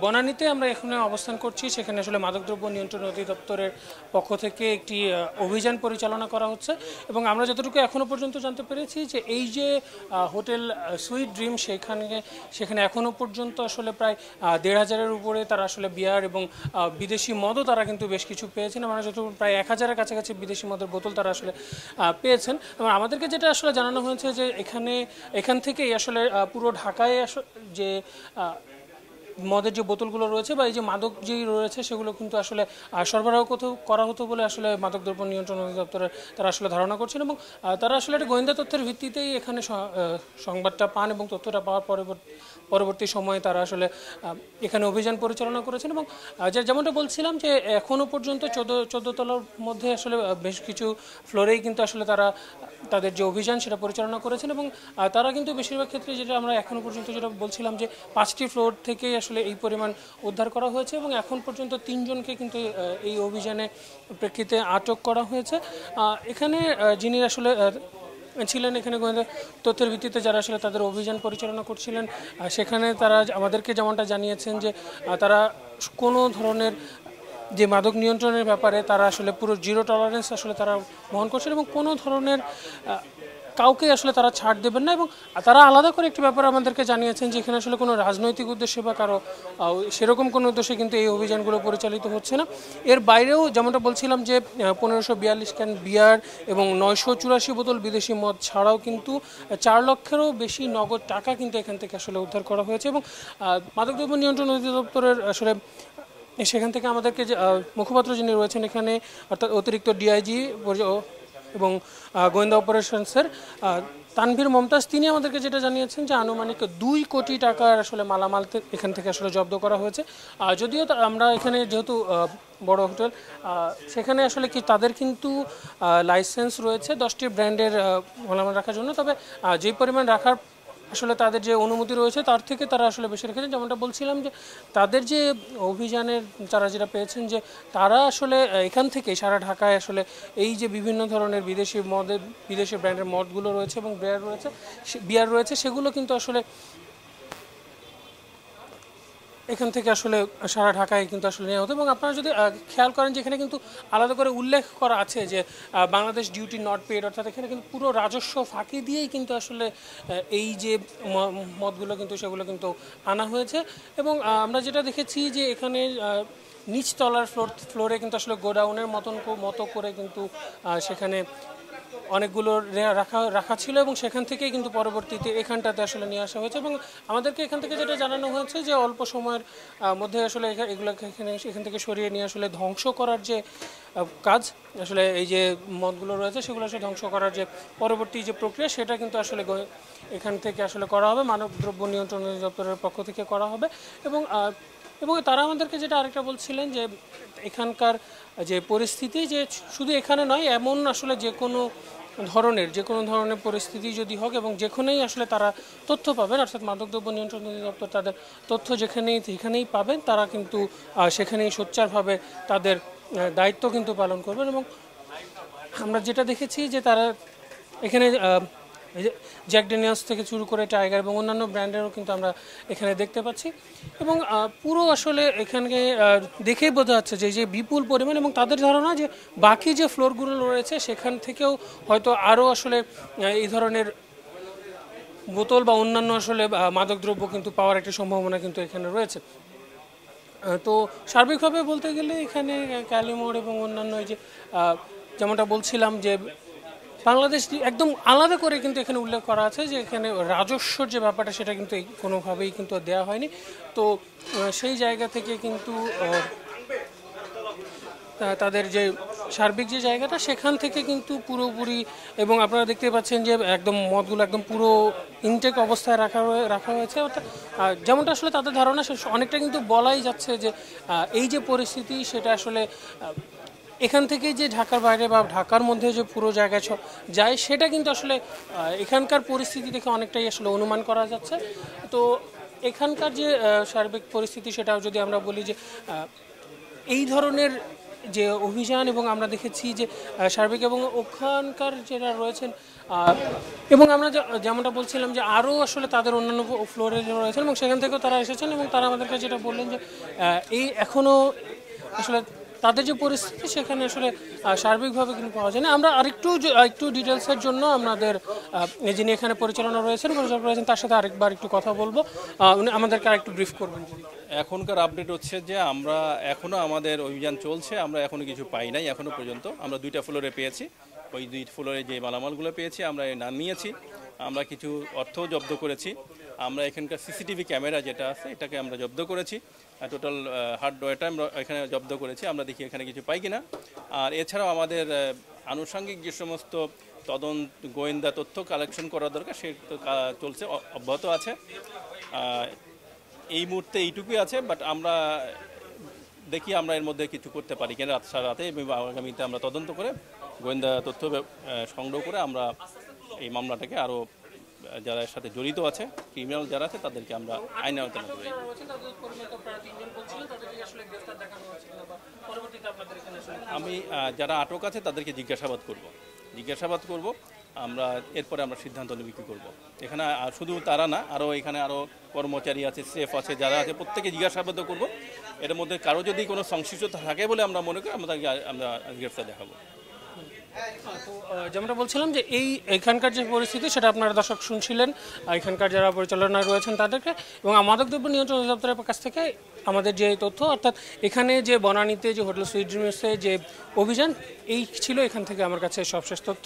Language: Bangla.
বনানীতে আমরা এখানে অবস্থান করছি, সেখানে আসলে মাদকদ্রব্য নিয়ন্ত্রণ অধিদপ্তরের পক্ষ থেকে একটি অভিযান পরিচালনা করা হচ্ছে এবং আমরা যতটুকু এখনো পর্যন্ত জানতে পেরেছি যে এই যে হোটেল সুইট ড্রিম সেখানে এখনো পর্যন্ত আসলে প্রায় ১,৫০০-এর উপরে তারা আসলে বিয়ার এবং বিদেশি মদও তারা কিন্তু বেশ কিছু পেয়েছেন। আমরা যতটুকু প্রায় ১,০০০-এর কাছাকাছি বিদেশি মদের বোতল তারা আসলে পেয়েছেন এবং আমাদেরকে যেটা আসলে জানানো হয়েছে যে এখান থেকেই আসলে পুরো ঢাকায় যে মদের যে বোতলগুলো রয়েছে বা এই যে মাদক যেই রয়েছে সেগুলো কিন্তু আসলে সরবরাহ করা হতো বলে আসলে মাদকদ্রব্য নিয়ন্ত্রণ অধিদপ্তরের তারা আসলে ধারণা করছেন এবং তারা আসলে একটা গোয়েন্দা তথ্যের ভিত্তিতেই এখানে সংবাদটা পান এবং তথ্যটা পাওয়ার পরবর্তী সময়ে তারা আসলে এখানে অভিযান পরিচালনা করেছেন এবং যেমনটা বলছিলাম যে এখনও পর্যন্ত ১৪ তলার মধ্যে আসলে বেশ কিছু ফ্লোরেই কিন্তু আসলে তারা তাদের যে অভিযান সেটা পরিচালনা করেছেন এবং তারা কিন্তু বেশিরভাগ ক্ষেত্রে যেটা আমরা এখনও পর্যন্ত যেটা বলছিলাম যে ৫টি ফ্লোর থেকেই আসলে এই পরিমাণ উদ্ধার করা হয়েছে এবং এখন পর্যন্ত ৩ জনকে কিন্তু এই অভিযানে প্রেক্ষিতে আটক করা হয়েছে। এখানে যিনি আসলে ছিলেন এখানে গোয়েন্দা তথ্যের ভিত্তিতে যারা আসলে তাদের অভিযান পরিচালনা করছিলেন সেখানে তারা আমাদেরকে যেমনটা জানিয়েছেন যে তারা কোনো ধরনের যে মাদক নিয়ন্ত্রণের ব্যাপারে তারা আসলে পুরো জিরো টলারেন্স আসলে তারা বহন করছেন এবং কোনো ধরনের কাউকে আসলে তারা ছাড় দেবেন না এবং তারা আলাদা করে একটি ব্যাপার আমাদেরকে জানিয়েছেন যে এখানে আসলে কোনো রাজনৈতিক উদ্দেশ্যে বা কারো সেরকম কোনো উদ্দেশ্যে কিন্তু এই অভিযানগুলো পরিচালিত হচ্ছে না। এর বাইরেও যেমনটা বলছিলাম যে ১৫৪২ ক্যান বিয়ার এবং ৯৮৪ বোতল বিদেশি মদ ছাড়াও কিন্তু ৪ লক্ষেরও বেশি নগদ টাকা কিন্তু এখান থেকে আসলে উদ্ধার করা হয়েছে এবং মাদকদ্রব্য নিয়ন্ত্রণ অধিদপ্তরের আসলে সেখান থেকে আমাদেরকে যে মুখপাত্র যিনি রয়েছেন এখানে অর্থাৎ অতিরিক্ত ডিআইজি এবং গোয়েন্দা অপারেশনসের তানভীর মমতাজ তিনি আমাদেরকে যেটা জানিয়েছেন যে আনুমানিক ২ কোটি টাকার আসলে মালামাল এখান থেকে আসলে জব্দ করা হয়েছে। যদিও আমরা এখানে যেহেতু বড় হোটেল সেখানে আসলে কি তাদের কিন্তু লাইসেন্স রয়েছে 10টি ব্র্যান্ডের মালামাল রাখার জন্য, তবে যেই পরিমাণ রাখার আসলে তাদের যে অনুমতি রয়েছে তার থেকে তারা আসলে বেশি রেখেছেন। যেমনটা বলছিলাম যে তাদের যে অভিযানের তারা যেটা পেয়েছেন যে তারা আসলে এখান থেকে সারা ঢাকায় আসলে এই যে বিভিন্ন ধরনের বিদেশি ব্র্যান্ডের মদগুলো রয়েছে এবং বিয়ার রয়েছে সেগুলো কিন্তু আসলে এখান থেকে আসলে সারা ঢাকায় কিন্তু আসলে নেওয়া হতো এবং আপনারা যদি খেয়াল করেন যে এখানে কিন্তু আলাদা করে উল্লেখ করা আছে যে বাংলাদেশ ডিউটি নট পেড, অর্থাৎ এখানে কিন্তু পুরো রাজস্ব ফাঁকি দিয়েই কিন্তু আসলে এই যে মদগুলো কিন্তু সেগুলো কিন্তু আনা হয়েছে এবং আমরা যেটা দেখেছি যে এখানে নিচতলার ফ্লোরে কিন্তু আসলে গোডাউনের মতো করে কিন্তু সেখানে অনেকগুলো রাখা ছিল এবং সেখান থেকেই কিন্তু পরবর্তীতে এখানটাতে আসলে নিয়ে আসা হয়েছে এবং আমাদেরকে এখান থেকে যেটা জানানো হয়েছে যে অল্প সময়ের মধ্যে আসলে এগুলোকে এখান থেকে সরিয়ে নিয়ে আসলে ধ্বংস করার যে কাজ আসলে এই যে মদগুলো রয়েছে সেগুলো আসলে ধ্বংস করার যে পরবর্তী যে প্রক্রিয়া সেটা কিন্তু আসলে এখান থেকে আসলে করা হবে, মাদকদ্রব্য নিয়ন্ত্রণ অধিদপ্তরের পক্ষ থেকে করা হবে এবং তারা আমাদেরকে যেটা আরেকটা বলছিলেন যে এখানকার যে পরিস্থিতি যে শুধু এখানে নয় এমন আসলে যে কোনো ধরনের পরিস্থিতি যদি হোক এবং যেখানেই আসলে তারা তথ্য পাবেন অর্থাৎ মাদকদ্রব্য নিয়ন্ত্রণ অধিদপ্তর তাদের তথ্য যেখানেই পাবেন তারা কিন্তু সেখানেই সোচ্চারভাবে তাদের দায়িত্ব কিন্তু পালন করবেন এবং আমরা যেটা দেখেছি যে তারা এখানে জ্যাক ড্যানিয়েলস থেকে শুরু করে টাইগার এবং অন্যান্য ব্র্যান্ডেরও কিন্তু আমরা এখানে দেখতে পাচ্ছি এবং পুরো আসলে এখানে দেখেই বোঝা যাচ্ছে যে বিপুল পরিমাণ এবং তাদের ধারণা যে বাকি যে ফ্লোরগুলো রয়েছে সেখান থেকেও হয়তো আরও আসলে এই ধরনের বোতল বা অন্যান্য আসলে মাদকদ্রব্য কিন্তু পাওয়ার একটা সম্ভাবনা কিন্তু এখানে রয়েছে। তো সার্বিকভাবে বলতে গেলে এখানে ক্যালিমোর এবং অন্যান্য যে যেমনটা বলছিলাম যে বাংলাদেশ একদম আলাদা করে কিন্তু এখানে উল্লেখ করা আছে যে এখানে রাজস্বর যে ব্যাপারটা সেটা কিন্তু কোনোভাবেই কিন্তু দেওয়া হয়নি। তো সেই জায়গা থেকে কিন্তু তাদের যে সার্বিক যে জায়গাটা সেখান থেকে কিন্তু পুরোপুরি এবং আপনারা দেখতে পাচ্ছেন যে একদম মদগুলো একদম পুরো ইনটেক অবস্থায় রাখা হয়েছে, অর্থাৎ যেমনটা আসলে তাদের ধারণা অনেকটা কিন্তু বলাই যাচ্ছে যে এই যে পরিস্থিতি সেটা আসলে এখান থেকে যে ঢাকার বাইরে বা ঢাকার মধ্যে যে পুরো জায়গায় যায় সেটা কিন্তু আসলে এখানকার পরিস্থিতি দেখে অনেকটাই আসলে অনুমান করা যাচ্ছে। তো এখানকার যে সার্বিক পরিস্থিতি সেটাও যদি আমরা বলি যে এই ধরনের যে অভিযান এবং আমরা দেখেছি যে সার্বিক এবং ওখানকার যারা রয়েছেন এবং আমরা যেমনটা বলছিলাম যে আরও আসলে তাদের অন্যান্য ফ্লোরে রয়েছেন এবং সেখান থেকেও তারা এসেছেন এবং তারা আমাদেরকে যেটা বললেন যে এই এখনও আসলে তাদের যে পরিস্থিতি সেখানে আসলে সার্বিকভাবে কিন্তু পাওয়া যায় না। আমরা একটু ডিটেলসের জন্য আমাদের যিনি এখানে পরিচালক রয়েছেন তার সাথে আরেকবার একটু কথা বলবো, উনি আমাদেরকে আরেকটু ব্রিফ করবেন। এখনকার আপডেট হচ্ছে যে আমরা এখনও আমাদের অভিযান চলছে, আমরা এখনও কিছু পাই নাই এখনও পর্যন্ত। আমরা 2টা ফ্লোরে পেয়েছি, ওই 2 ফ্লোরে যে মালামালগুলো পেয়েছি আমরা নিয়েছি। আমরা কিছু অর্থও জব্দ করেছি। আমরা এখানকার সিসিটিভি ক্যামেরা যেটা আছে এটাকে আমরা জব্দ করেছি। টোটাল হার্ডওয়্যারটা আমরা এখানে জব্দ করেছি। আমরা দেখি এখানে কিছু পাই কিনা। আর এছাড়াও আমাদের আনুষঙ্গিক যে সমস্ত তদন্ত গোয়েন্দা তথ্য কালেকশন করা দরকার সে চলছে, অব্যাহত আছে। এই মুহূর্তে এইটুকুই আছে, বাট আমরা দেখি আমরা এর মধ্যে কিছু করতে পারি কিনা রাতে এবং আগামীতে আমরা তদন্ত করে গোয়েন্দা তথ্য সংগ্রহ করে আমরা এই মামলাটাকে আরও যারা এর সাথে জড়িত আছে, ক্রিমিনাল যারা আছে তাদেরকে আমরা আইনের আওতায় আনতে পারি। আমি যারা আটক আছে তাদেরকে জিজ্ঞাসাবাদ করব। আমরা এরপরে আমরা সিদ্ধান্ত নেব কী করব। এখানে শুধু তারা না, এখানে আরও কর্মচারী আছে, সেফ আছে, যারা আছে প্রত্যেকে জিজ্ঞাসাবাদ করব। এর মধ্যে কারো যদি কোনো সংশ্লিষ্টতা থাকে বলে আমরা মনে করি আমরা গ্রেফতার দেখাবো। তো যেমনটা বলছিলাম যে এখানকার যে পরিস্থিতি সেটা আপনারা দর্শক শুনছিলেন এখানকার যারা পরিচালনায় রয়েছেন তাদেরকে, এবং মাদকদ্রব্য নিয়ন্ত্রণ অধিদপ্তরের কাছ থেকে আমাদের যে তথ্য, অর্থাৎ এখানে যে বনানীতে যে হোটেল সুইট ড্রিমসে যে অভিযান এই ছিল, এখান থেকে আমার কাছে সবশেষ তথ্য।